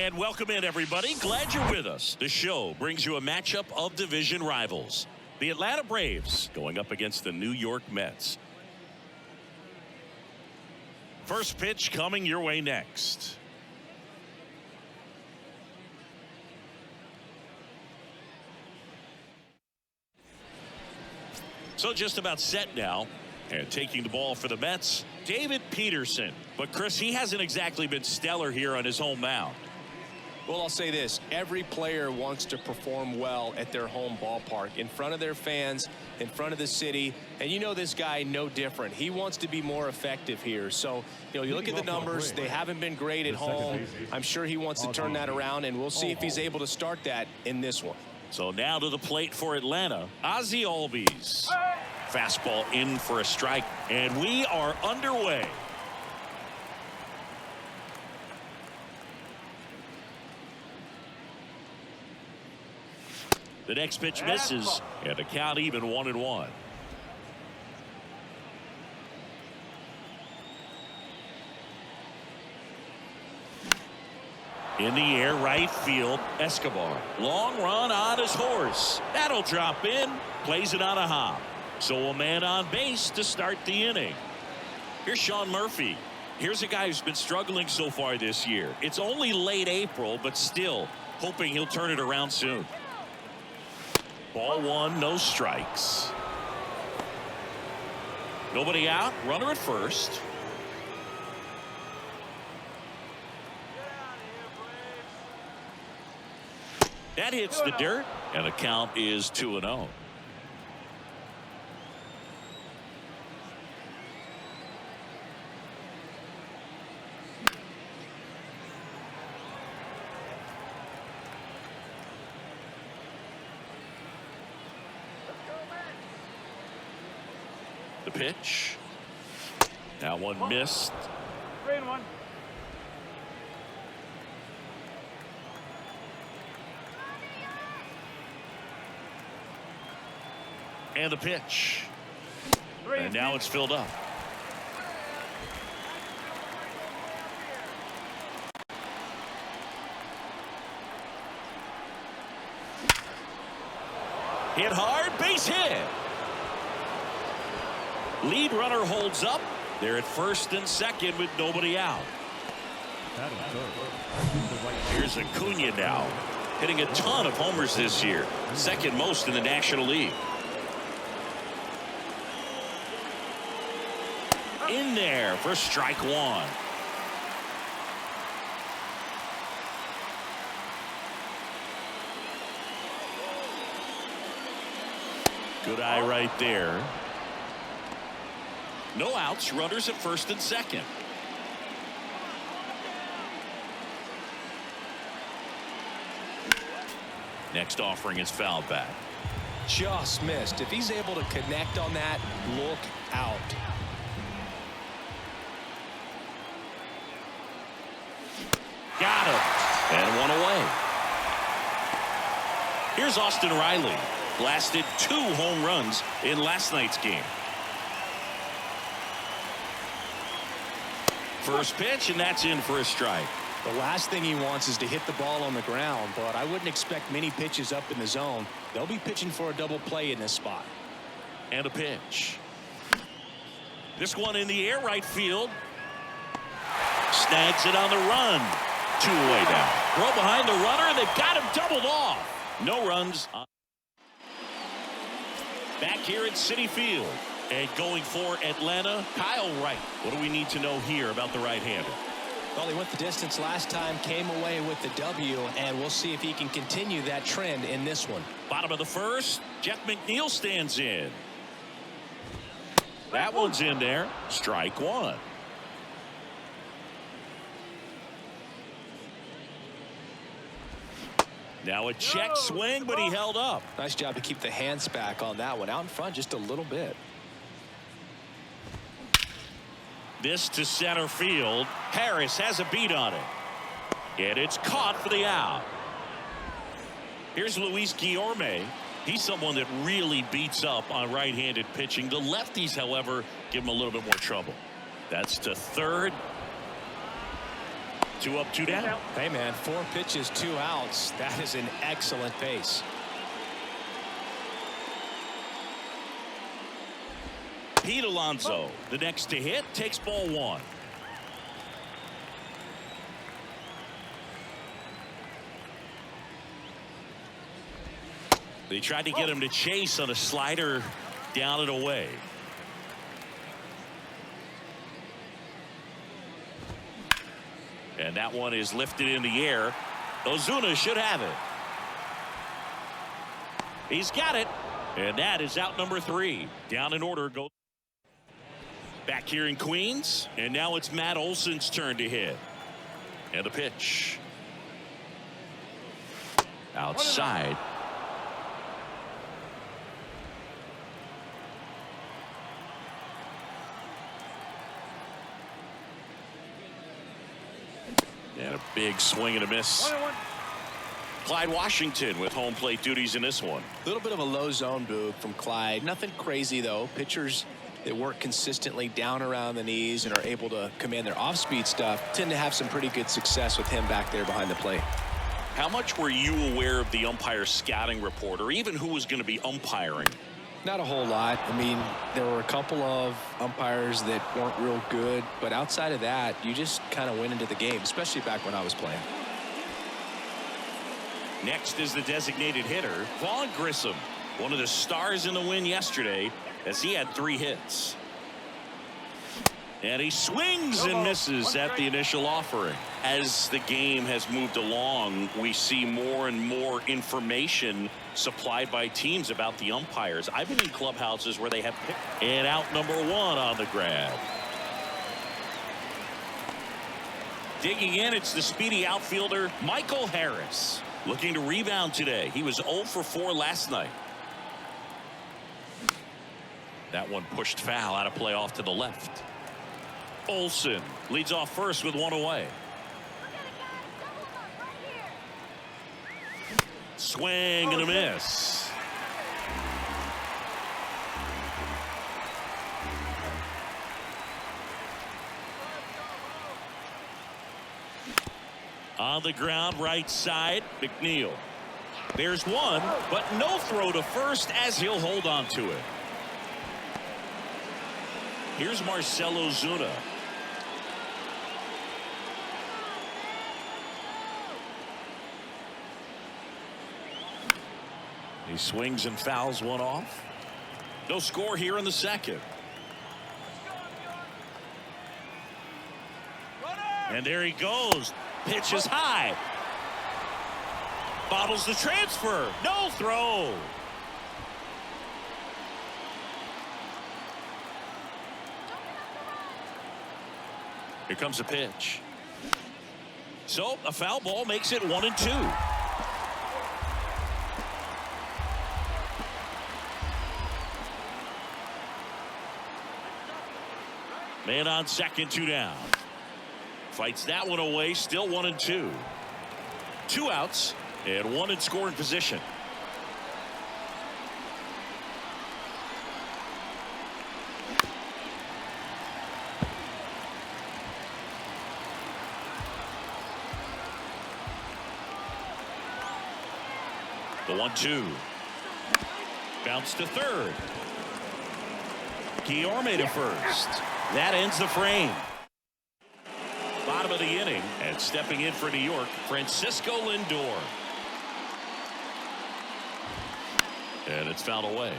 And welcome in, everybody. Glad you're with us. The show brings you a matchup of division rivals. The Atlanta Braves going up against the New York Mets. First pitch coming your way next. So just about set now. And taking the ball for the Mets, David Peterson. But Chris, he hasn't exactly been stellar here on his home mound. Well, I'll say this. Every player wants to perform well at their home ballpark, in front of their fans, in front of the city. And you know this guy no different. He wants to be more effective here. So, you look at the numbers. They haven't been great at home. I'm sure he wants to turn that around, and we'll see if he's able to start that in this one. So now to the plate for Atlanta, Ozzie Albies. Fastball in for a strike, and we are underway. The next pitch misses, and the count even 1-1. In the air, right field, Escobar. Long run on his horse. That'll drop in, plays it on a hop. So a man on base to start the inning. Here's Sean Murphy. Here's a guy who's been struggling so far this year. It's only late April, but still hoping he'll turn it around soon. Ball one, no strikes. Nobody out, runner at first. That hits the dirt, and the count is 2-0. The pitch. That one missed. 3-1. And the pitch. And now it's filled up. Hit hard, base hit. Lead runner holds up. They're at first and second with nobody out. Here's Acuna now, hitting a ton of homers this year, second most in the National League. In there for strike one. Good eye right there. No outs, runners at first and second. Next offering is fouled back. Just missed. If he's able to connect on that, look out. Got him. And one away. Here's Austin Riley. Blasted 2 home runs in last night's game. First pitch, and that's in for a strike. The last thing he wants is to hit the ball on the ground, but I wouldn't expect many pitches up in the zone. They'll be pitching for a double play in this spot. And a pitch. This one in the air, right field. Snags it on the run. 2 away now. Throw behind the runner, and they've got him doubled off. No runs. Back here at Citi Field. And going for Atlanta, Kyle Wright. What do we need to know here about the right-hander? Well, he went the distance last time, came away with the W, and we'll see if he can continue that trend in this one. Bottom of the first, Jeff McNeil stands in. That one's in there. Strike one. Now a check swing, but he held up. Nice job to keep the hands back on that one. Out in front just a little bit. This to center field. Harris has a beat on it. And it's caught for the out. Here's Luis Guillorme. He's someone that really beats up on right-handed pitching. The lefties, however, give him a little bit more trouble. That's to third. 2 up, 2 down. Hey, man, 4 pitches, 2 outs. That is an excellent pace. Pete Alonso, the next to hit, takes ball 1. They tried to get him to chase on a slider down and away. And that one is lifted in the air. Ozuna should have it. He's got it. And that is out number 3. Down in order. Go back here in Queens. And now it's Matt Olson's turn to hit. And the pitch. Outside. And a big swing and a miss. Clyde Washington with home plate duties in this one. A little bit of a low zone boog from Clyde. Nothing crazy, though. Pitchers that work consistently down around the knees and are able to command their off-speed stuff tend to have some pretty good success with him back there behind the plate. How much were you aware of the umpire scouting report, or even who was going to be umpiring? Not a whole lot. I mean, there were a couple of umpires that weren't real good, but outside of that, you just kind of went into the game, especially back when I was playing. Next is the designated hitter, Vaughn Grissom, one of the stars in the win yesterday, as he had 3 hits. And he swings and misses at the initial offering. As the game has moved along, we see more and more information supplied by teams about the umpires. I've been in clubhouses where they have picked. And out number 1 on the grab. Digging in, it's the speedy outfielder Michael Harris, looking to rebound today. He was 0 for 4 last night. That one pushed foul, out of play off to the left. Olson leads off first with 1 away. Swing and a miss. On the ground, right side, McNeil. There's one, but no throw to first as he'll hold on to it. Here's Marcell Ozuna. He swings and fouls one off. No score here in the second. And there he goes. Pitch is high. Bottles the transfer. No throw. Here comes a pitch. So a foul ball makes it 1-2. Man on second, 2 down. Fights that one away, still 1-2. 2 outs and 1 in scoring position. The 1-2. Bounce to third. Guillorme to first. That ends the frame. Bottom of the inning, and stepping in for New York, Francisco Lindor. And it's fouled away.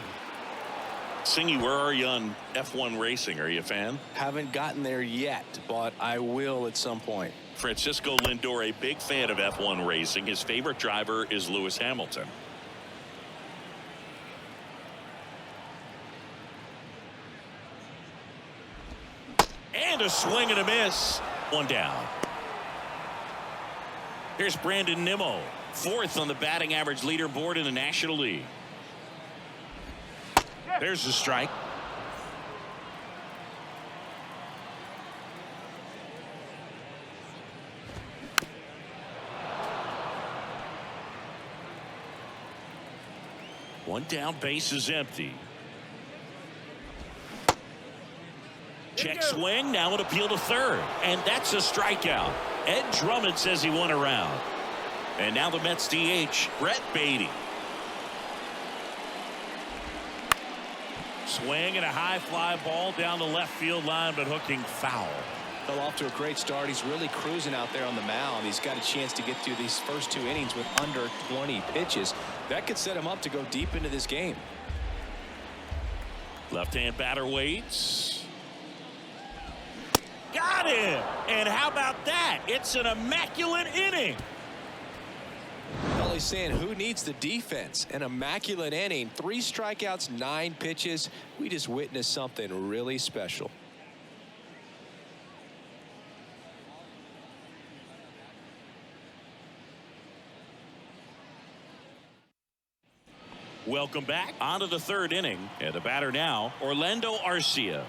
Singy, where are you on F1 racing? Are you a fan? Haven't gotten there yet, but I will at some point. Francisco Lindor, a big fan of F1 racing. His favorite driver is Lewis Hamilton. And a swing and a miss. 1 down. Here's Brandon Nimmo, 4th on the batting average leaderboard in the National League. There's the strike. One down, base is empty. Check swing, now an appeal to third, and that's a strikeout. Ed Drummond says he won a round. And now the Mets DH, Brett Baty. Swing and a high fly ball down the left field line, but hooking foul. Fell off to a great start. He's really cruising out there on the mound. He's got a chance to get through these first 2 innings with under 20 pitches. That could set him up to go deep into this game. Left-hand batter waits. Got him! And how about that? It's an immaculate inning. Well, he's saying who needs the defense? An immaculate inning. 3 strikeouts, 9 pitches. We just witnessed something really special. Welcome back onto the 3rd inning. And the batter now, Orlando Arcia.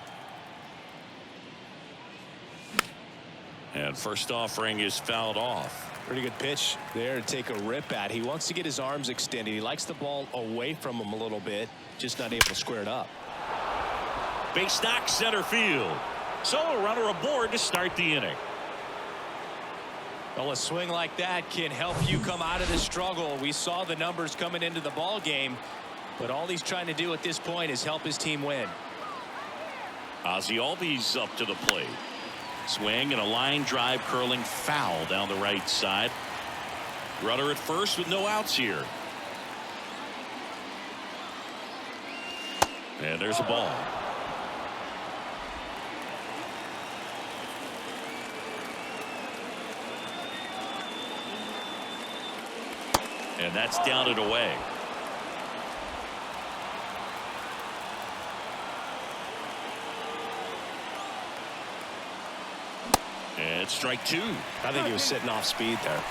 And first offering is fouled off. Pretty good pitch there to take a rip at. He wants to get his arms extended. He likes the ball away from him a little bit. Just not able to square it up. Base knock center field. So a runner aboard to start the inning. Well, a swing like that can help you come out of the struggle. We saw the numbers coming into the ball game, but all he's trying to do at this point is help his team win. Ozzie Albies up to the plate. Swing and a line drive curling foul down the right side. Runner at first with no outs here. And there's a ball. And that's down and away. And strike 2. I think he was sitting off speed there.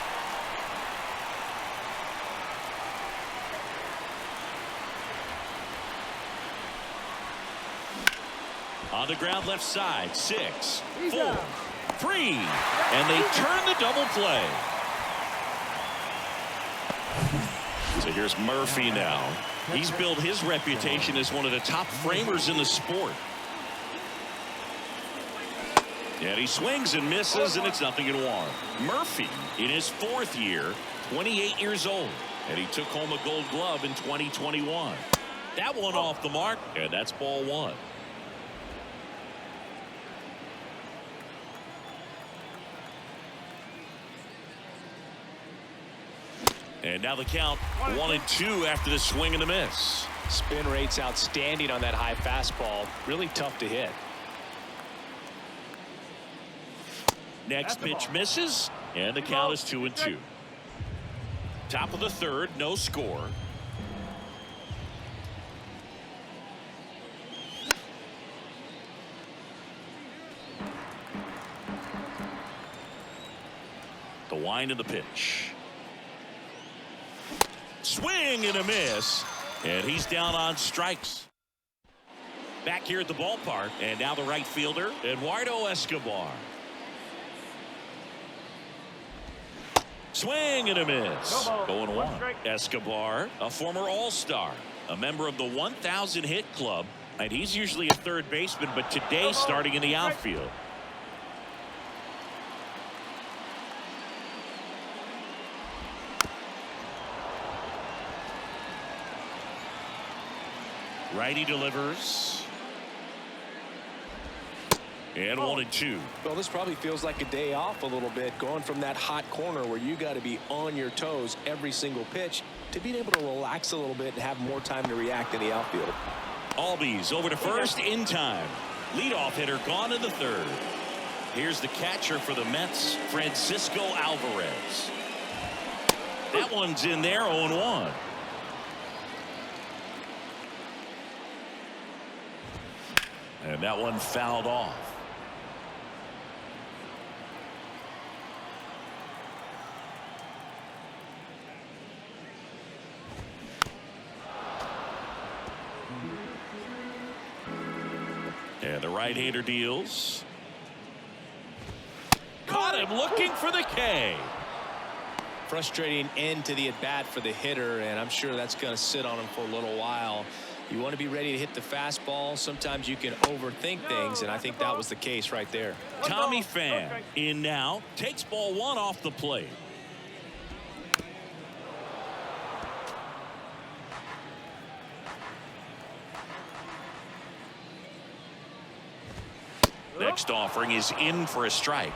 On the ground left side. 6, 4, 3. And they turn the double play. So here's Murphy now. He's built his reputation as one of the top framers in the sport. And he swings and misses, and it's 0-1. Murphy in his 4th year, 28 years old, and he took home a Gold Glove in 2021. That one off the mark, and that's ball 1. And now the count 1-2 after the swing and the miss. Spin rate's outstanding on that high fastball. Really tough to hit. Next pitch misses, and the count is 2-2. Top of the 3rd, no score. The wind of the pitch. Swing and a miss, and he's down on strikes. Back here at the ballpark, and now the right fielder, Eduardo Escobar. Swing and a miss. Going 1. Escobar, a former All-Star, a member of the 1,000 hit club, and he's usually a third baseman, but today starting in the outfield. Righty delivers. And 1-2. Well, this probably feels like a day off a little bit, going from that hot corner where you got to be on your toes every single pitch to being able to relax a little bit and have more time to react in the outfield. Albies over to first in time. Leadoff hitter gone in the 3rd. Here's the catcher for the Mets, Francisco Alvarez. That one's in there, 0-1. And that one fouled off. And the right-hander deals. Caught him looking for the K. Frustrating end to the at-bat for the hitter, and I'm sure that's going to sit on him for a little while. You want to be ready to hit the fastball. Sometimes you can overthink things, and I think that was the case right there. Tommy Pham in now, takes ball one off the plate. Next offering is in for a strike.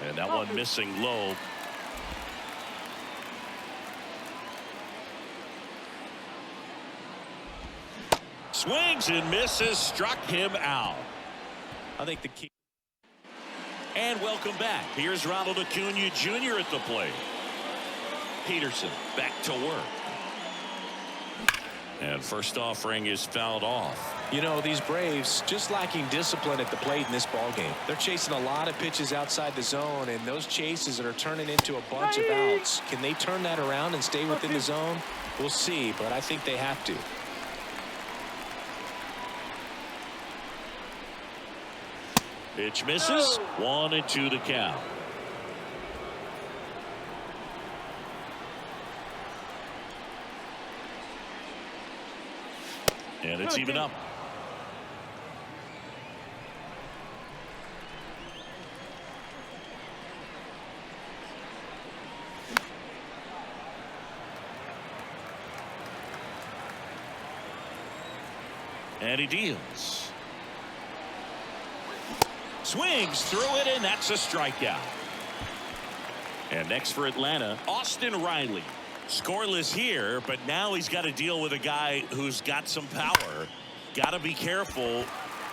And that one missing low. Swings and misses, struck him out. I think the key. And welcome back. Here's Ronald Acuna Jr. at the plate. Peterson back to work. And first offering is fouled off. You know, these Braves just lacking discipline at the plate in this ball game. They're chasing a lot of pitches outside the zone, and those chases that are turning into a bunch of outs. Can they turn that around and stay within the zone? We'll see, but I think they have to. Pitch misses. 1-2 the count. And it's even up. And he deals. Swings through it, and that's a strikeout. And next for Atlanta, Austin Riley. Scoreless here, but now he's got to deal with a guy who's got some power. Got to be careful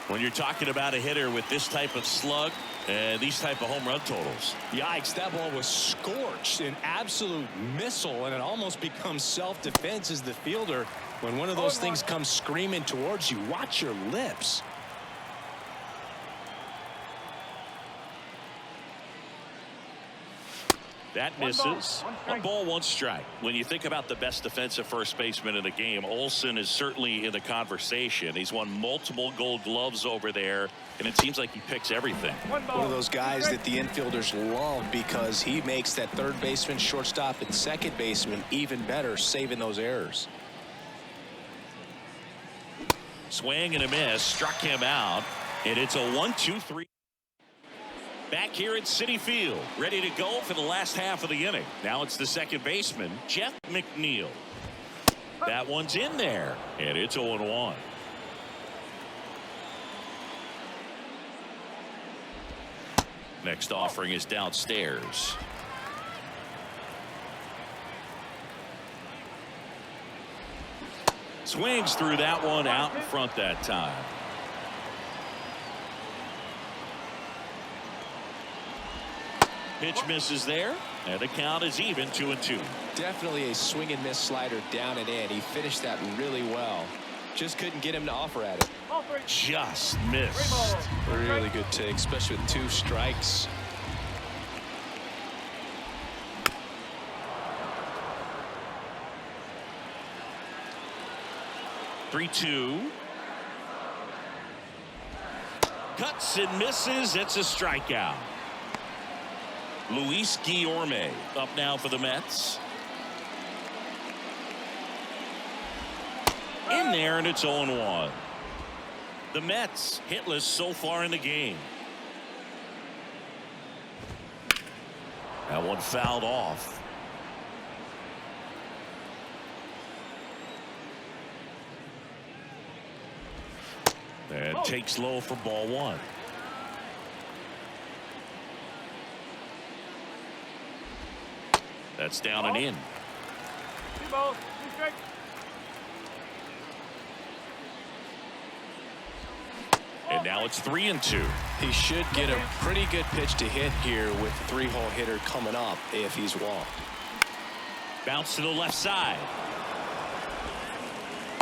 when you're talking about a hitter with this type of slug and these type of home run totals. Yikes, that ball was scorched, an absolute missile, and it almost becomes self-defense as the fielder. When one of those things comes screaming towards you, watch your lips. That misses. 1-1 strike. When you think about the best defensive first baseman in the game, Olsen is certainly in the conversation. He's won multiple Gold Gloves over there, and it seems like he picks everything. One of those guys that the infielders love because he makes that third baseman, shortstop, and second baseman even better, saving those errors. Swing and a miss, struck him out, and it's a 1-2-3. Back here at Citi Field, ready to go for the last half of the inning. Now it's the second baseman, Jeff McNeil. That one's in there, and it's 0-1. Next offering is downstairs. Swings through that one, out in front that time. Pitch misses there, and the count is even 2-2. Definitely a swing and miss slider down and in. He finished that really well. Just couldn't get him to offer at it. Just missed. Really good take, especially with 2 strikes. Three-two. Cuts and misses. It's a strikeout. Luis Guillorme up now for the Mets. In there, and it's 0-1. The Mets hitless so far in the game. That one fouled off. And takes low for ball 1. That's down and in. And now it's 3-2. He should get a pretty good pitch to hit here with the 3-hole hitter coming up if he's walked. Bounce to the left side.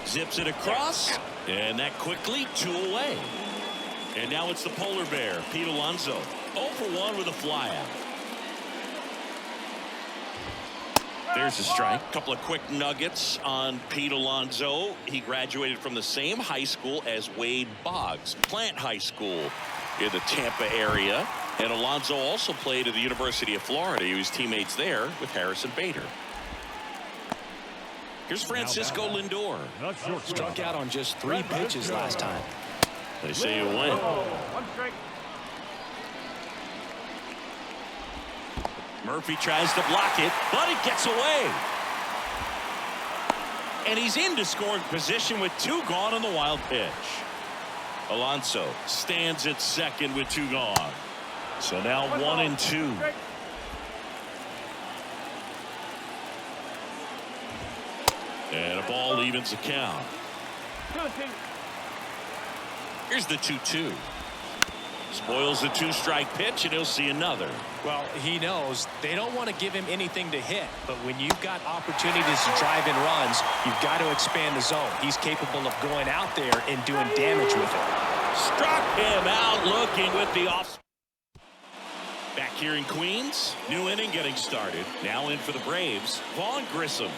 Zips it across, and that quickly 2 away. And now it's the polar bear, Pete Alonso. 0 for 1 with a flyout. There's a strike. Couple of quick nuggets on Pete Alonso. He graduated from the same high school as Wade Boggs, Plant High School in the Tampa area. And Alonso also played at the University of Florida. He was teammates there with Harrison Bader. Here's Francisco Lindor. Struck out on just 3 pitches last time. They say you win. Murphy tries to block it, but it gets away. And he's into scoring position with 2 gone on the wild pitch. Alonso stands at second with 2 gone. So now 1-2. And a ball evens the count. Here's the 2-2. Spoils the 2-strike pitch, and he'll see another. Well, he knows they don't want to give him anything to hit, but when you've got opportunities to drive in runs, you've got to expand the zone. He's capable of going out there and doing damage with it. Struck him out looking with the off. Back here in Queens, new inning getting started. Now in for the Braves, Vaughn Grissom.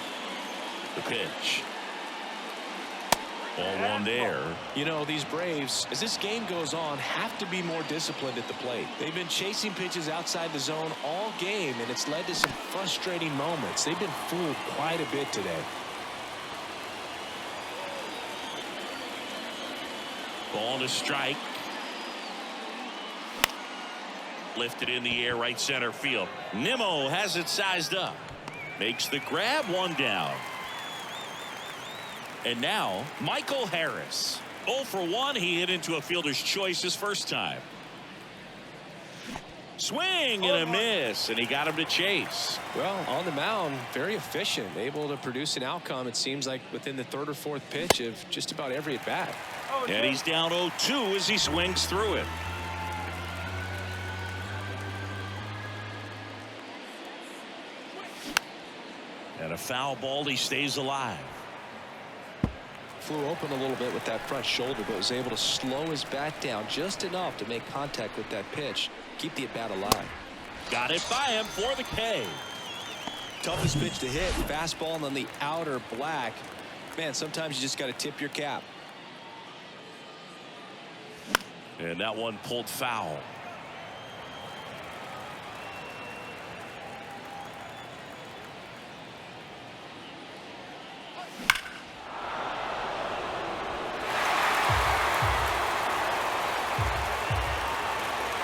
The pitch. Ball 1 there. You know, these Braves, as this game goes on, have to be more disciplined at the plate. They've been chasing pitches outside the zone all game, and it's led to some frustrating moments. They've been fooled quite a bit today. Ball to strike. Lifted in the air, right center field. Nimmo has it sized up. Makes the grab, 1 down. And now Michael Harris. 0 for 1. He hit into a fielder's choice his first time. Swing and a miss, and he got him to chase. Well, on the mound, very efficient, able to produce an outcome, it seems like, within the 3rd or 4th pitch of just about every at bat. And he's down 0-2 as he swings through it. And a foul ball, he stays alive. Flew open a little bit with that front shoulder, but was able to slow his bat down just enough to make contact with that pitch, keep the at bat alive. Got it by him for the K. Toughest pitch to hit, fastball on the outer black. Man, sometimes you just got to tip your cap. And that one pulled foul.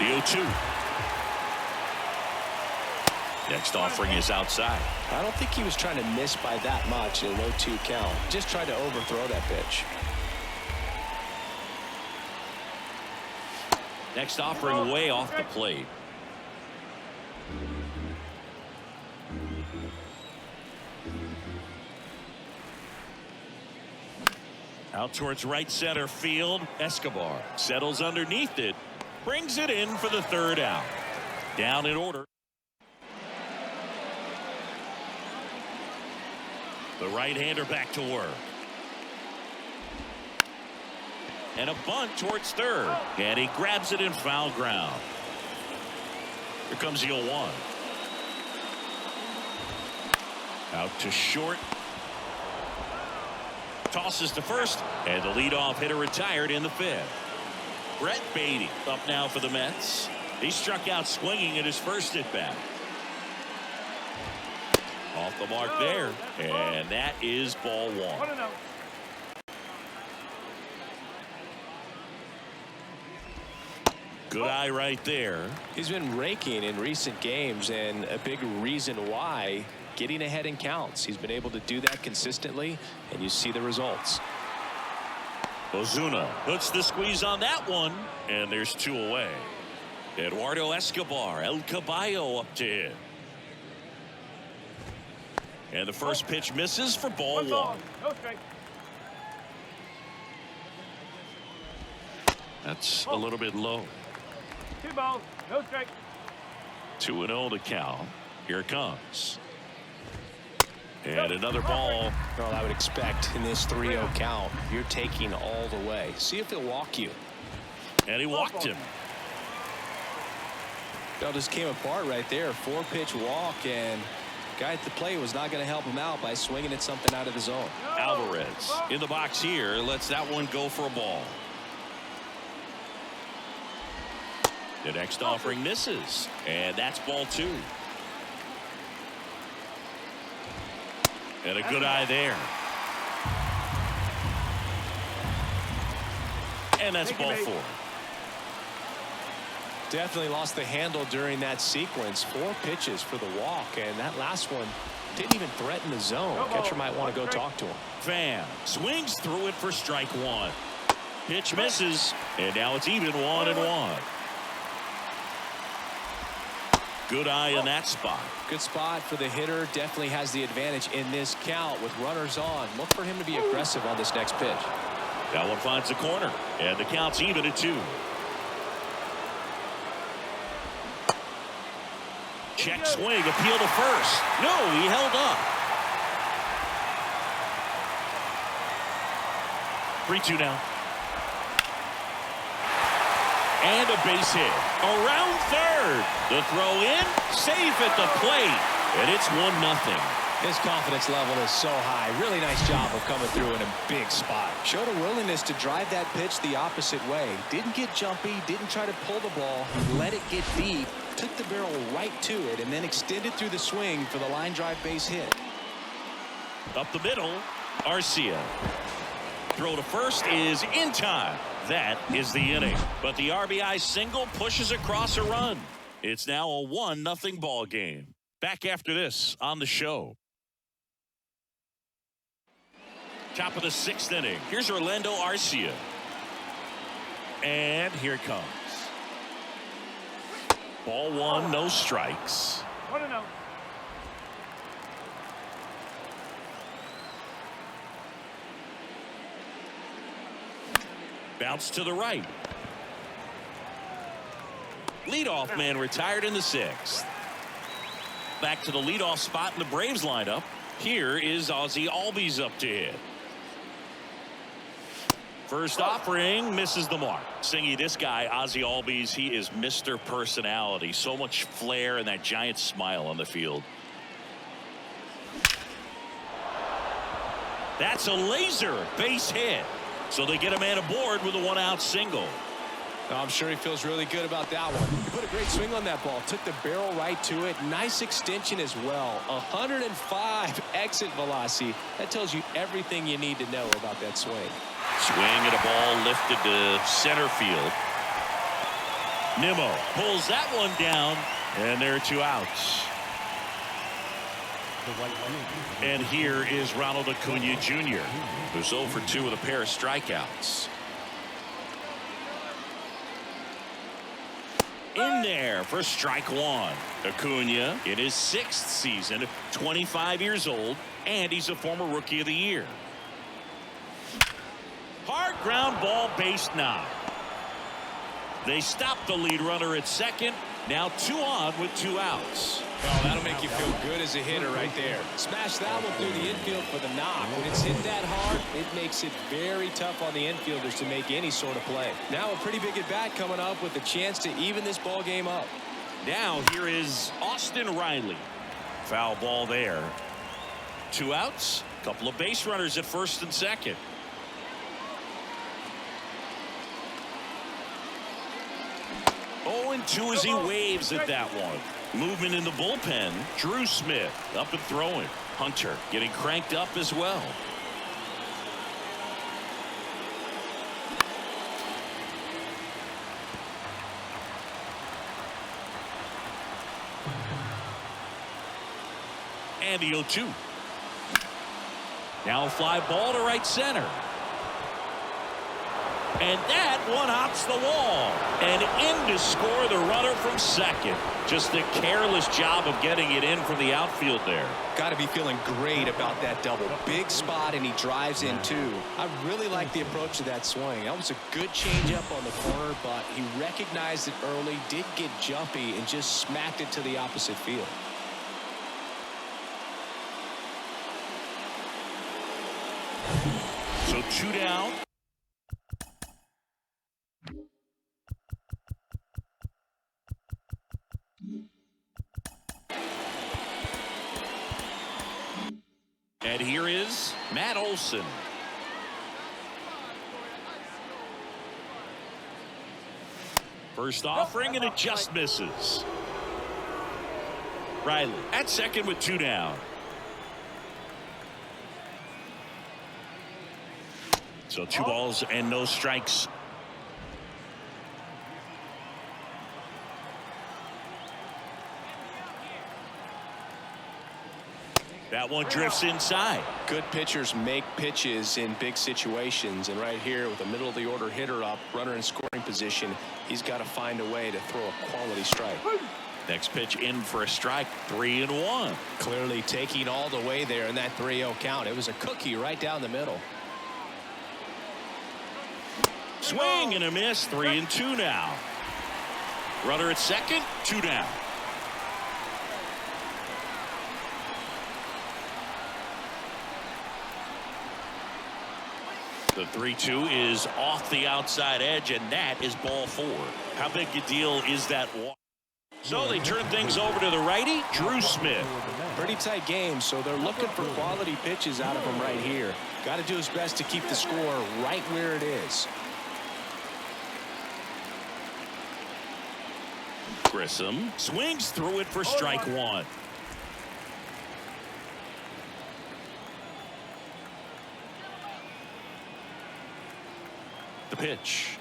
The 0-2. Next offering is outside. I don't think he was trying to miss by that much in a 0-2 count. Just tried to overthrow that pitch. Next offering way off the plate. Out towards right center field. Escobar settles underneath it. Brings it in for the 3rd out. Down in order. The right-hander back to work. And a bunt towards 3rd. And he grabs it in foul ground. Here comes the 0-1. Out to short. Tosses to first. And the leadoff hitter retired in the 5th. Brett Baty up now for the Mets. He struck out swinging at his first at bat. Off the mark there, and that is ball 1. Good eye right there. He's been raking in recent games, and a big reason why, getting ahead in counts. He's been able to do that consistently, and you see the results. Ozuna puts the squeeze on that one, and there's 2 away. Eduardo Escobar, El Caballo up to hit. And the first pitch misses for ball 1. That's a little bit low. 2 balls, no strike. 2-0 to count. Here it comes. And another ball. Well, I would expect in this 3-0 count, you're taking all the way. See if he'll walk you. And he walked him. That just came apart right there. 4-pitch walk, and guy at the plate was not going to help him out by swinging at something out of the zone. Alvarez in the box here lets that one go for a ball. The next offering misses, and that's ball 2. And a good eye there. And that's ball 4. Definitely lost the handle during that sequence. 4 pitches for the walk, and that last one didn't even threaten the zone. Catcher might want to go talk to him. Pham swings through it for strike 1. Pitch misses, and now it's even 1-1. Good eye in that spot. Good spot for the hitter. Definitely has the advantage in this count with runners on. Look for him to be aggressive on this next pitch. That one finds the corner, and the count's even at 2. Check swing, appeal to first. No, he held up. 3-2 now. And a base hit. Around third. The throw in, safe at the plate. And it's 1-0. His confidence level is so high. Really nice job of coming through in a big spot. Showed a willingness to drive that pitch the opposite way. Didn't get jumpy, didn't try to pull the ball. Let it get deep, took the barrel right to it, and then extended through the swing for the line drive base hit. Up the middle, Arcia. Throw to first is in time. That is the inning. But the RBI single pushes across a run. It's now a 1-0 ball game. Back after this on the show. Top of the 6th inning. Here's Orlando Arcia. And here it comes. Ball 1, no strikes. 1-0. Bounce to the right. Leadoff man retired in the 6th. Back to the leadoff spot in the Braves lineup. Here is Ozzie Albies up to hit. First offering misses the mark. Singy, this guy, Ozzie Albies, he is Mr. Personality. So much flair and that giant smile on the field. That's a laser base hit. So they get a man aboard with a 1-out single. I'm sure he feels really good about that one. He put a great swing on that ball. Took the barrel right to it. Nice extension as well. 105 exit velocity. That tells you everything you need to know about that swing. Swing at a ball lifted to center field. Nimmo pulls that one down, and there are 2 outs. And here is Ronald Acuna Jr., who's 0 for 2 with a pair of strikeouts. In there for strike 1. Acuna in his 6th season, 25 years old, and he's a former Rookie of the Year. Hard ground ball, base knock. They stop the lead runner at second. Now 2 on with 2 outs. Well, that'll make you feel good as a hitter right there. Smash that one through the infield for the knock. When it's hit that hard, it makes it very tough on the infielders to make any sort of play. Now a pretty big at bat coming up with a chance to even this ball game up. Now here is Austin Riley. Foul ball there. 2 outs. Couple of base runners at first and second. And 2 as he waves at that one. Movement in the bullpen. Drew Smith up and throwing. Hunter getting cranked up as well. And the 0-2. Now a fly ball to right center. And that one hops the wall. And in to score the runner from second. Just a careless job of getting it in from the outfield there. Got to be feeling great about that double. Big spot, and he drives in too. I really like the approach to that swing. That was a good changeup on the corner, but he recognized it early, did get jumpy, and just smacked it to the opposite field. So 2 down. And here is Matt Olson. First offering, and it just misses. Riley at second with 2 down. So 2 balls and no strikes. That one drifts inside. Good pitchers make pitches in big situations, and right here with a middle of the order hitter up, runner in scoring position, he's got to find a way to throw a quality strike. Next pitch in for a strike. 3-1. Clearly taking all the way there in that 3-0 count. It was a cookie right down the middle. Swing and a miss. 3-2 now. Runner at second. 2 down. The 3-2 is off the outside edge, and that is ball 4. How big a deal is that? So they turn things over to the righty, Drew Smith. Pretty tight game, so they're looking for quality pitches out of him right here. Got to do his best to keep the score right where it is. Grissom swings through it for strike 1. The pitch.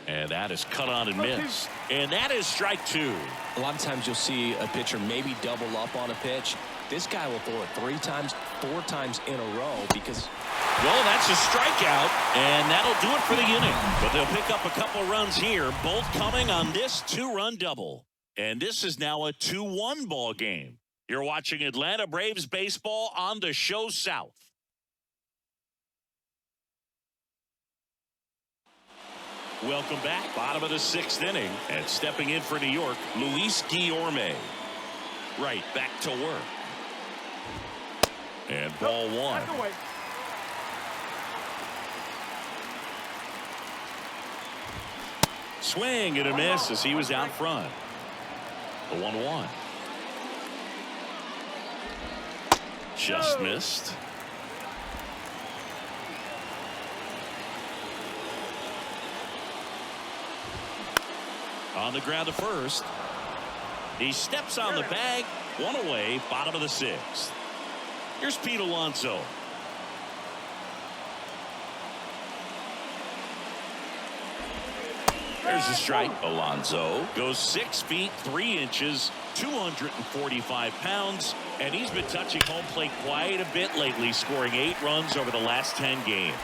And that is cut on and missed. And that is strike 2. A lot of times you'll see a pitcher maybe double up on a pitch. This guy will throw it 3 times, 4 times in a row because... Well, that's a strikeout, and that'll do it for the inning. But they'll pick up a couple runs here, both coming on this 2-run double. And this is now a 2-1 ball game. You're watching Atlanta Braves baseball on the Show South. Welcome back. Bottom of the 6th inning, and stepping in for New York, Luis Guillorme. Right, back to work. And ball 1. Swing and a miss as he was out front. The 1-1. Just missed. On the ground to first. He steps on the bag. 1 away, bottom of the 6th. Here's Pete Alonso. There's a strike. Alonso goes 6 feet 3 inches, 245 pounds, and he's been touching home plate quite a bit lately, scoring 8 runs over the last 10 games.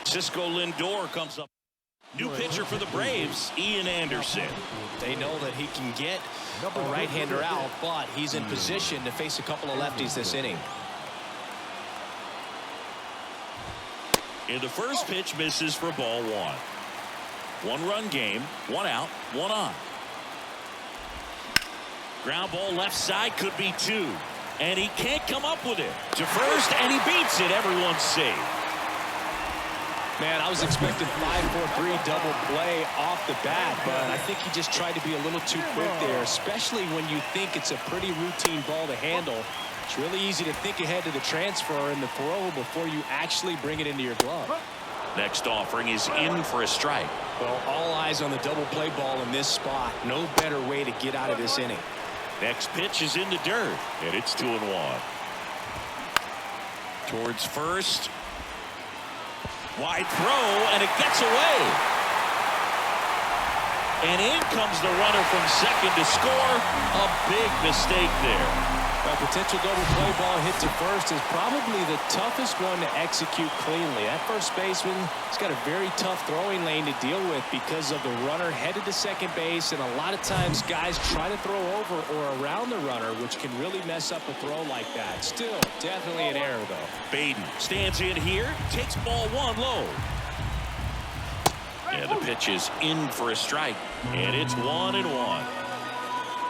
Francisco Lindor comes up. New pitcher for the Braves, Ian Anderson. They know that he can get a right-hander out, but he's in position to face a couple of lefties this inning. And the first pitch misses for ball 1. 1-run game, 1 out, 1 on. Ground ball left side, could be 2. And he can't come up with it. To first, and he beats it. Everyone's safe. Man, I was expecting 5-4-3 double play off the bat, but I think he just tried to be a little too quick there, especially when you think it's a pretty routine ball to handle. It's really easy to think ahead to the transfer and the throw before you actually bring it into your glove. Next offering is in for a strike. Well, all eyes on the double play ball in this spot. No better way to get out of this inning. Next pitch is in the dirt, and it's 2-1. Towards first. Wide throw, and it gets away. And in comes the runner from second to score. A big mistake there. A potential double play ball hit to first is probably the toughest one to execute cleanly. That first baseman has got a very tough throwing lane to deal with because of the runner headed to second base, and a lot of times guys try to throw over or around the runner, which can really mess up a throw like that. Still, definitely an error, though. Baty stands in here, takes ball 1 low. And the pitch is in for a strike, and it's 1-1.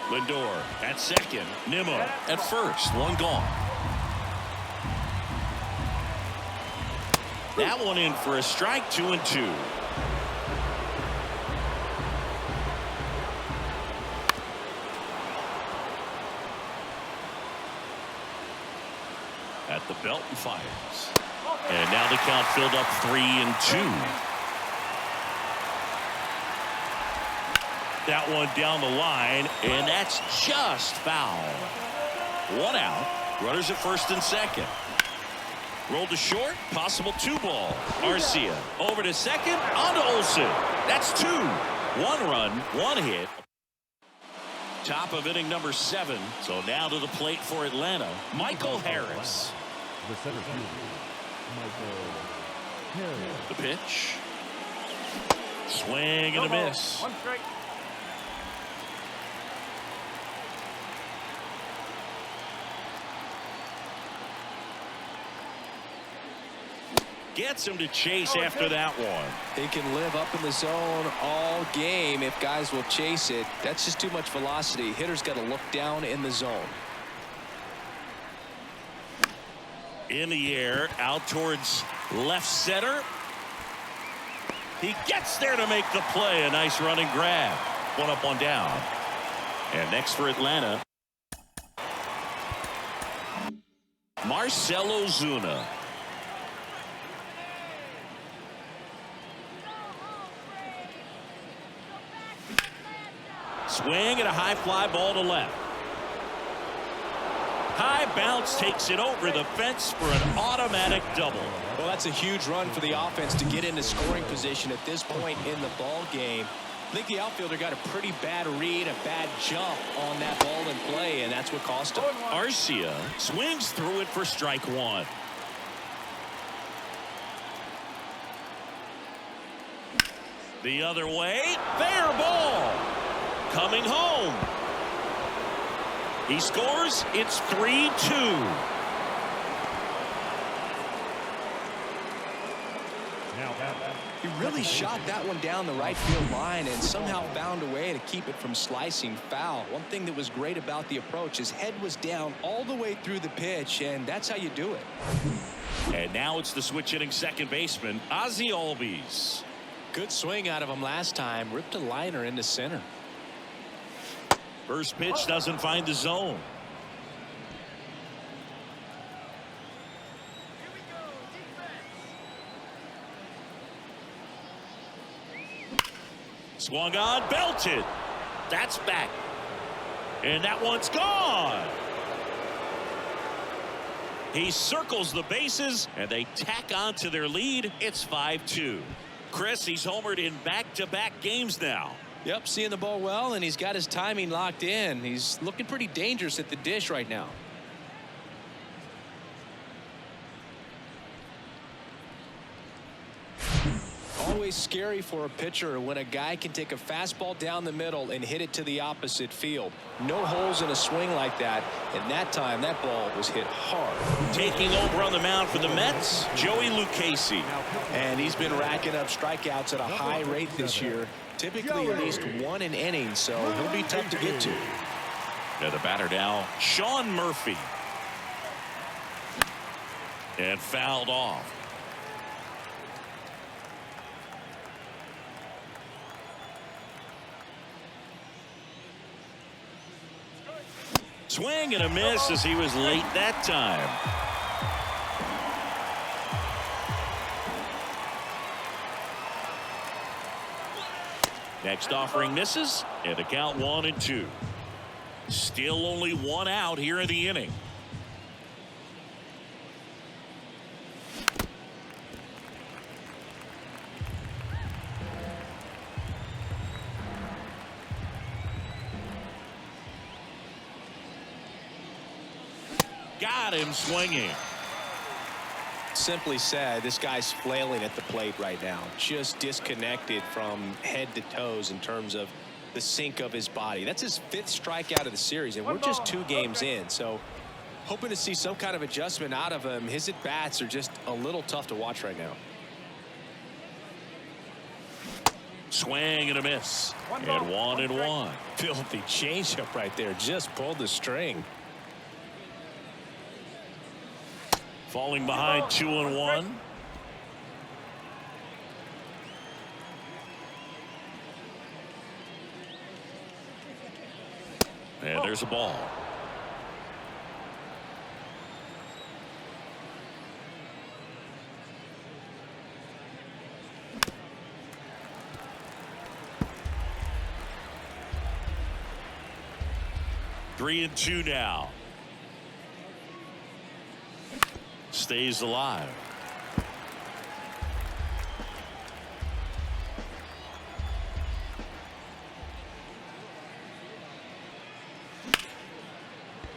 Lindor at second. Nimmo at first. 1 gone. That one in for a strike. 2-2. Belton fires. And now the count filled up 3-2. That one down the line, and that's just foul. 1 out. Runners at first and second. Rolled to short. Possible 2-ball. Arcia over to second. On to Olsen. That's 2. 1 run, 1 hit. Top of inning number 7. So now to the plate for Atlanta, Michael Harris. The center fielder, Michael Harris. The pitch. Swing and a miss. 1 strike. Gets him to chase after that one. They can live up in the zone all game if guys will chase it. That's just too much velocity. Hitter's got to look down in the zone. In the air, out towards left center. He gets there to make the play. A nice running grab. 1 up, 1 down. And next for Atlanta, Marcell Ozuna. Swing and a high fly ball to left. High bounce takes it over the fence for an automatic double. Well, that's a huge run for the offense to get into scoring position at this point in the ball game. I think the outfielder got a pretty bad read, a bad jump on that ball in play, and that's what cost him. Arcia swings through it for strike 1. The other way, fair ball. Coming home. He scores. It's 3-2. He really shot that one down the right field line and somehow found a way to keep it from slicing foul. One thing that was great about the approach, his head was down all the way through the pitch, and that's how you do it. And now it's the switch hitting second baseman, Ozzie Albies. Good swing out of him last time. Ripped a liner into center. First pitch doesn't find the zone. Swung on, belted. That's back. And that one's gone. He circles the bases, and they tack on to their lead. It's 5-2. Chris, he's homered in back-to-back games now. Yep, seeing the ball well, and he's got his timing locked in. He's looking pretty dangerous at the dish right now. Always scary for a pitcher when a guy can take a fastball down the middle and hit it to the opposite field. No holes in a swing like that, and that time that ball was hit hard. Taking over on the mound for the Mets, Joey Lucchesi. And he's been racking up strikeouts at a high rate this year. Typically at least 1 an inning, so he'll be tough to get to. And the batter now, Sean Murphy. And fouled off. Swing and a miss as he was late that time. Next offering misses, and the count 1-2. Still only 1 out here in the inning. Got him swinging. Simply said, this guy's flailing at the plate right now, just disconnected from head to toes in terms of the sink of his body. That's his 5th strikeout of the series, and we're just 2 games in, so hoping to see some kind of adjustment out of him. His at bats are just a little tough to watch right now. Swing and a miss, and 1-1. Filthy changeup right there, just pulled the string. Falling behind 2-1. And there's a ball. 3-2 now. Stays alive.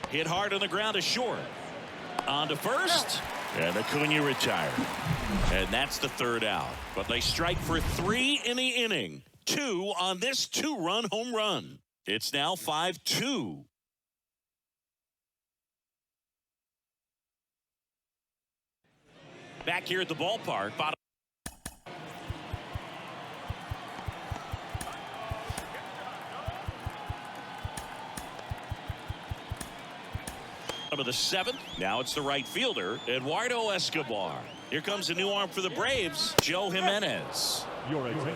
Hit hard on the ground to short. On to first. And Acuna retired. And that's the third out. But they strike for 3 in the inning. 2 on this 2-run home run. It's now 5-2. Back here at the ballpark. Bottom of the 7th. Now it's the right fielder, Eduardo Escobar. Here comes a new arm for the Braves, Joe Jimenez.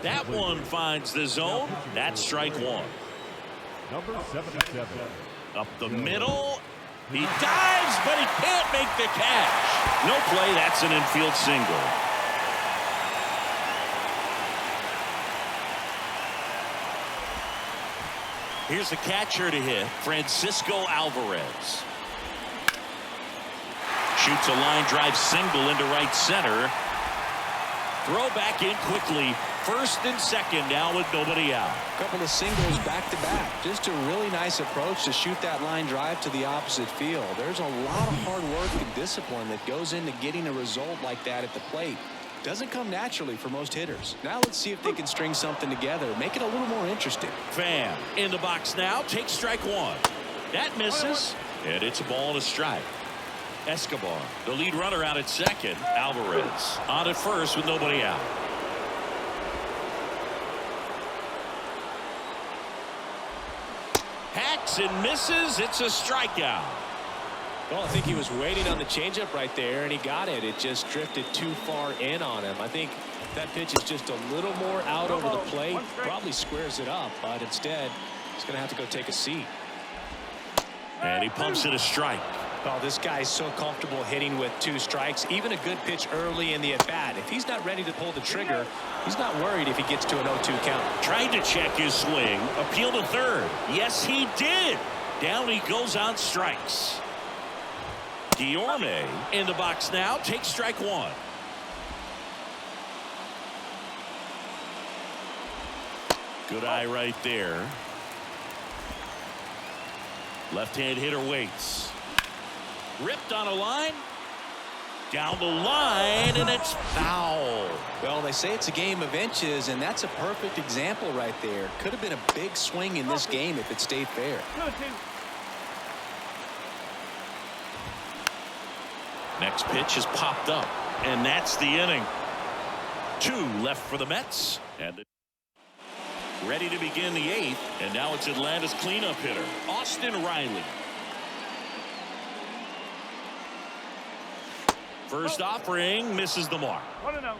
That one finds the zone. That's strike 1. Number 77. Up the middle. He dives, but he can't make the catch. No play. That's an infield single. Here's the catcher to hit, Francisco Alvarez. Shoots a line drive single into right center. Throw back in quickly. First and second now with nobody out. A couple of singles back to back. Just a really nice approach to shoot that line drive to the opposite field. There's a lot of hard work and discipline that goes into getting a result like that at the plate. Doesn't come naturally for most hitters. Now let's see if they can string something together. Make it a little more interesting. Pham in the box now. Takes strike 1. That misses. And it's a ball and a strike. Escobar, the lead runner out at second. Alvarez on at first with nobody out. Hacks and misses. It's a strikeout. Well, I think he was waiting on the changeup right there, and he got it. It just drifted too far in on him. I think that pitch is just a little more out over the plate. Probably squares it up, but instead, he's going to have to go take a seat. And he pumps it a strike. Well, this guy's so comfortable hitting with 2 strikes. Even a good pitch early in the at-bat. If he's not ready to pull the trigger, he's not worried if he gets to an 0-2 count. Tried to check his swing. Appeal to third. Yes, he did. Down he goes on strikes. Guillorme in the box now. Takes strike 1. Good eye right there. Left-hand hitter waits. Ripped on a line. Down the line, and it's foul. Well, they say it's a game of inches, and that's a perfect example right there. Could have been a big swing in this game if it stayed fair. Next pitch is popped up, and that's the inning. 2 left for the Mets. And ready to begin the 8th, and now it's Atlanta's cleanup hitter, Austin Riley. First offering misses the mark. 1-0.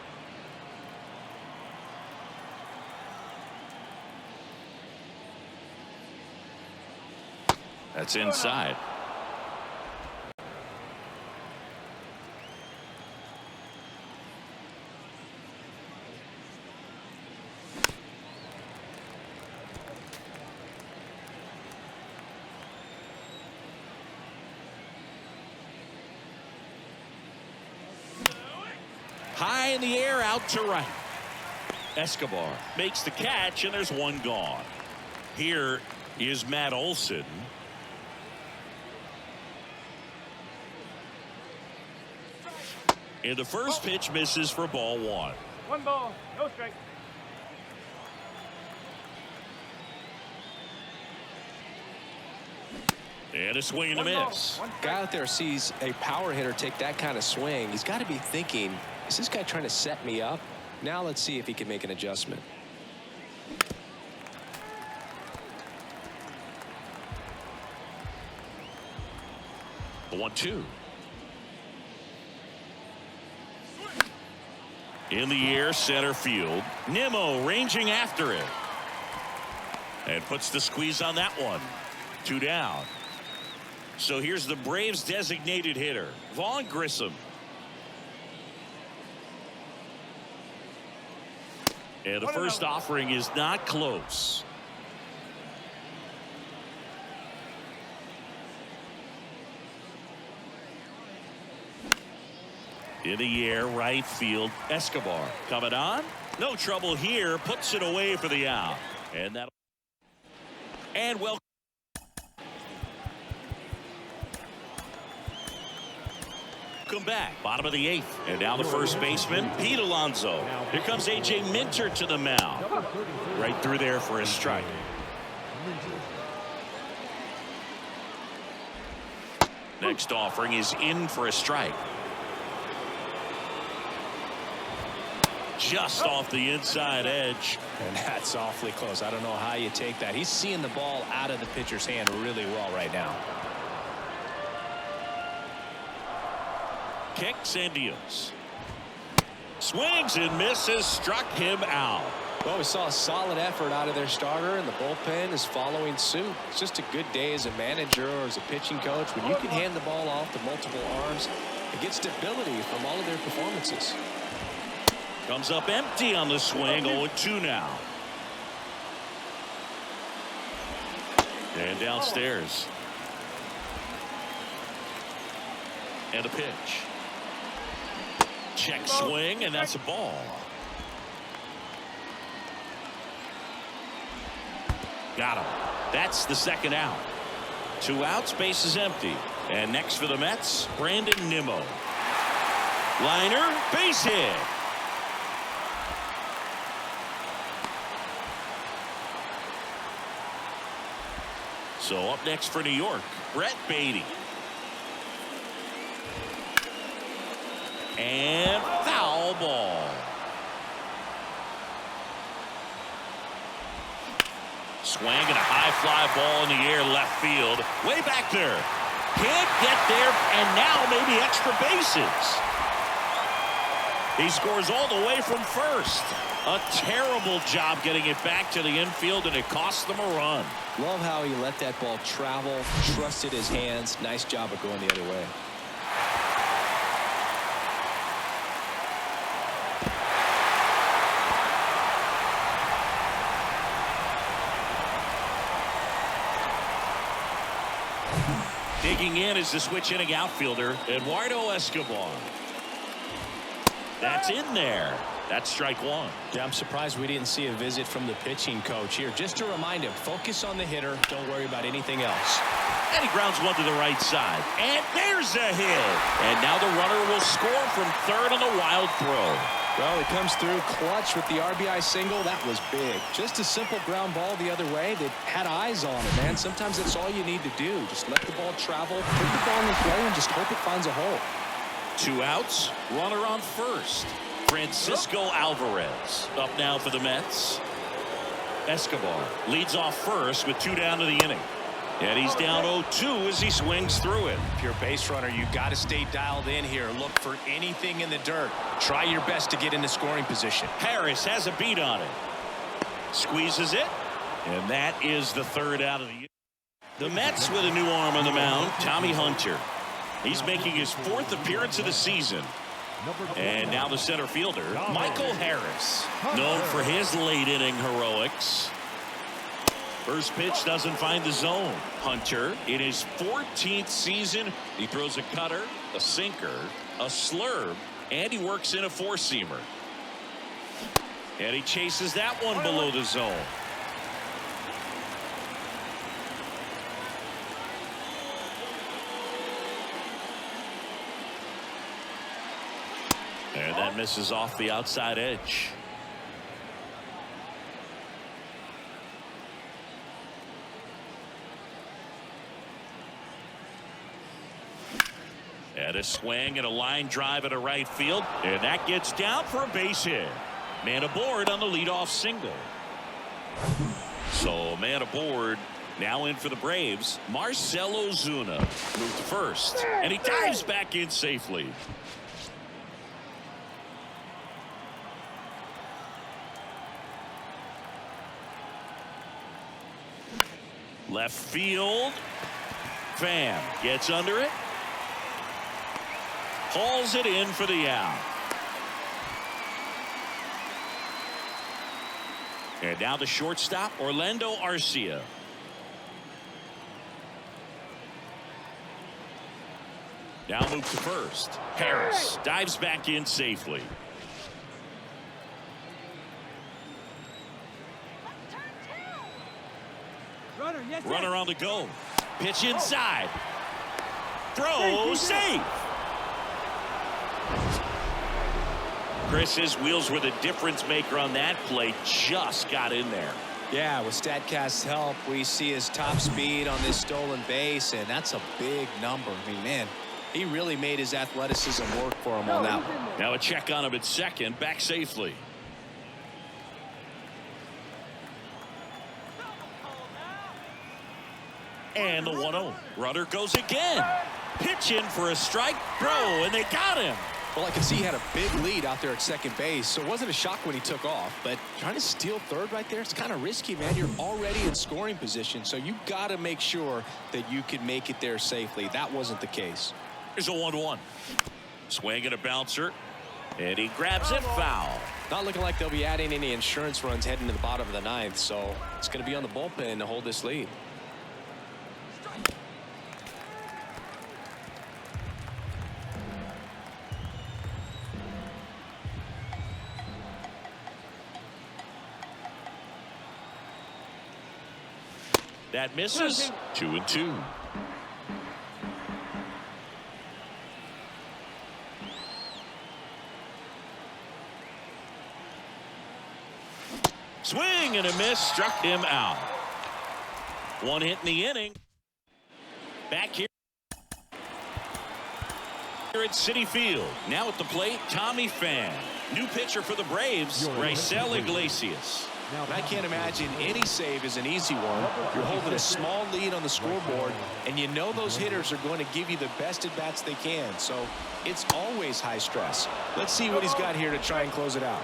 That's inside. High in the air, out to right. Escobar makes the catch, and there's one gone. Here is Matt Olson. And the first pitch misses for ball 1. 1 ball, no strike. And a swing and a miss. Guy out there sees a power hitter take that kind of swing. He's got to be thinking, is this guy trying to set me up? Now let's see if he can make an adjustment. The 1-2. In the air, center field. Nimmo ranging after it. And puts the squeeze on that one. 2 down. So here's the Braves designated hitter, Vaughn Grissom. And the first offering is not close. In the air, right field, Escobar coming on. No trouble here, puts it away for the out. And welcome. Welcome back, bottom of the 8th, and now the first baseman, Pete Alonso. Here comes A.J. Minter to the mound. Right through there for a strike. Next offering is in for a strike. Just off the inside edge. And that's awfully close. I don't know how you take that. He's seeing the ball out of the pitcher's hand really well right now. Kicks and deals. Swings and misses, struck him out. Well, we saw a solid effort out of their starter, and the bullpen is following suit. It's just a good day as a manager or as a pitching coach when you can hand the ball off to multiple arms and get stability from all of their performances. Comes up empty on the swing. 0-2 now. And downstairs. And a pitch. Check swing, and that's a ball. Got him. That's the second out. 2 outs, base is empty. And next for the Mets, Brandon Nimmo. Liner, base hit. So up next for New York, Brett Baty. And foul ball. Swing and a high fly ball in the air left field. Way back there. Can't get there, and now maybe extra bases. He scores all the way from first. A terrible job getting it back to the infield, and it cost them a run. Love how he let that ball travel, trusted his hands. Nice job of going the other way. Digging in is the switch inning outfielder, Eduardo Escobar. That's in there. That's strike 1. Yeah, I'm surprised we didn't see a visit from the pitching coach here. Just to remind him, focus on the hitter. Don't worry about anything else. And he grounds one to the right side. And there's a hit. And now the runner will score from third on the wild throw. Well, he comes through clutch with the RBI single. That was big. Just a simple ground ball the other way that had eyes on it, man. Sometimes that's all you need to do. Just let the ball travel, put the ball in play, and just hope it finds a hole. 2 outs, runner on first. Francisco Alvarez up now for the Mets. Escobar leads off first with 2 down to the inning. And he's down 0-2 as he swings through it. If you're a base runner, you got to stay dialed in here. Look for anything in the dirt. Try your best to get into scoring position. Harris has a beat on it. Squeezes it. And that is the 3rd out of the inning. The Mets with a new arm on the mound, Tommy Hunter. He's making his 4th appearance of the season. And now the center fielder, Michael Harris, known for his late inning heroics. First pitch doesn't find the zone. Hunter, in his 14th season, he throws a cutter, a sinker, a slurve, and he works in a 4-seamer. And he chases that one below the zone. And that misses off the outside edge. And a swing and a line drive at a right field. And that gets down for a base hit. Man aboard on the leadoff single. So man aboard. Now in for the Braves, Marcell Ozuna. Moved to first. And he dives back in safely. Left field. Pham gets under it. Hauls it in for the out. And now the shortstop, Orlando Arcia. Now move to first. Harris dives back in safely. Runner on the go. Pitch inside. Throw safe. Chris, his wheels were the difference maker on that play. Just got in there. Yeah, with StatCast's help, we see his top speed on this stolen base, and that's a big number. I mean, man, he really made his athleticism work for him on that one. Now a check on him at second, back safely. And the 1-0. Runner goes again. Pitch in for a strike, throw, and they got him. Well, I can see he had a big lead out there at second base, so it wasn't a shock when he took off. But trying to steal third right there, it's kind of risky, man. You're already in scoring position, so you got to make sure that you can make it there safely. That wasn't the case. Here's a 1-1. Swing and a bouncer, and he grabs it foul. Not looking like they'll be adding any insurance runs heading to the bottom of the ninth, so it's going to be on the bullpen to hold this lead. That misses. 2-2. Swing and a miss, struck him out. One hit in the inning. Back here at Citi Field. Now at the plate, Tommy Pham. New pitcher for the Braves, Arcia Iglesias. I can't imagine any save is an easy one. You're holding a small lead on the scoreboard, and you know those hitters are going to give you the best at-bats they can. So it's always high stress. Let's see what he's got here to try and close it out.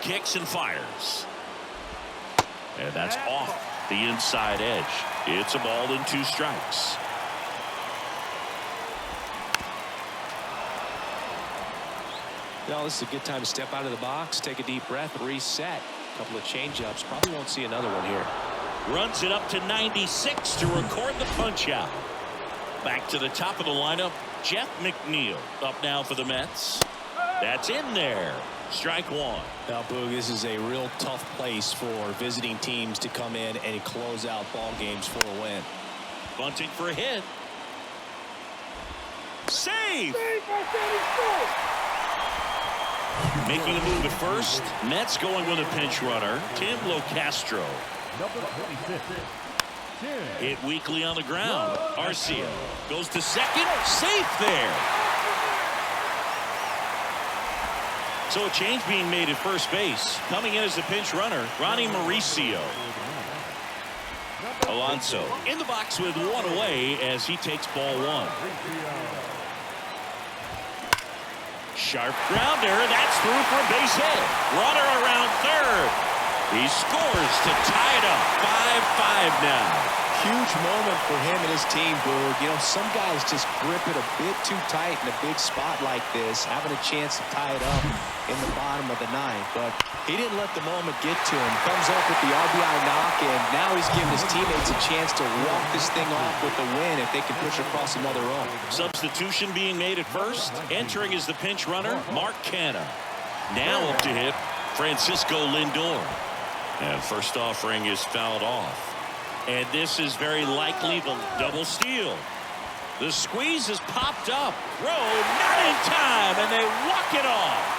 Kicks and fires. And that's off the inside edge. It's a ball and 2 strikes. Well, this is a good time to step out of the box, take a deep breath, reset. A couple of change-ups. Probably won't see another one here. Runs it up to 96 to record the punch out. Back to the top of the lineup, Jeff McNeil up now for the Mets. That's in there. Strike 1. Now, Boog, this is a real tough place for visiting teams to come in and close out ball games for a win. Bunting for a hit. Save! Making a move at first. Mets going with a pinch runner. Tim Locastro. Number 26. Hit weakly on the ground. Arcia goes to second. Safe there. So a change being made at first base. Coming in as the pinch runner, Ronnie Mauricio. Alonso in the box with 1 away as he takes ball 1. Sharp grounder. That's through for a base hit. Runner around third. He scores to tie it up. 5-5 now. Huge moment for him and his team, Boog. You know, some guys just grip it a bit too tight in a big spot like this, having a chance to tie it up in the bottom of the ninth. But he didn't let the moment get to him. Comes up with the RBI knock, and now he's giving his teammates a chance to walk this thing off with the win if they can push across another run. Substitution being made at first. Entering as the pinch runner, Mark Canha. Now up to hit, Francisco Lindor. And first offering is fouled off. And this is very likely the double steal. The squeeze has popped up. Rowe not in time, and they walk it off.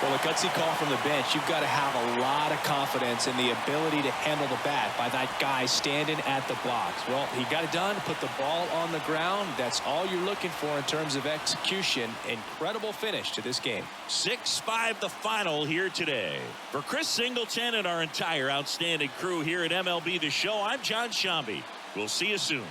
Well, a gutsy call from the bench. You've got to have a lot of confidence in the ability to handle the bat by that guy standing at the box. Well, he got it done, put the ball on the ground. That's all you're looking for in terms of execution. Incredible finish to this game. 6-5 the final here today. For Chris Singleton and our entire outstanding crew here at MLB The Show, I'm John Shambi. We'll see you soon.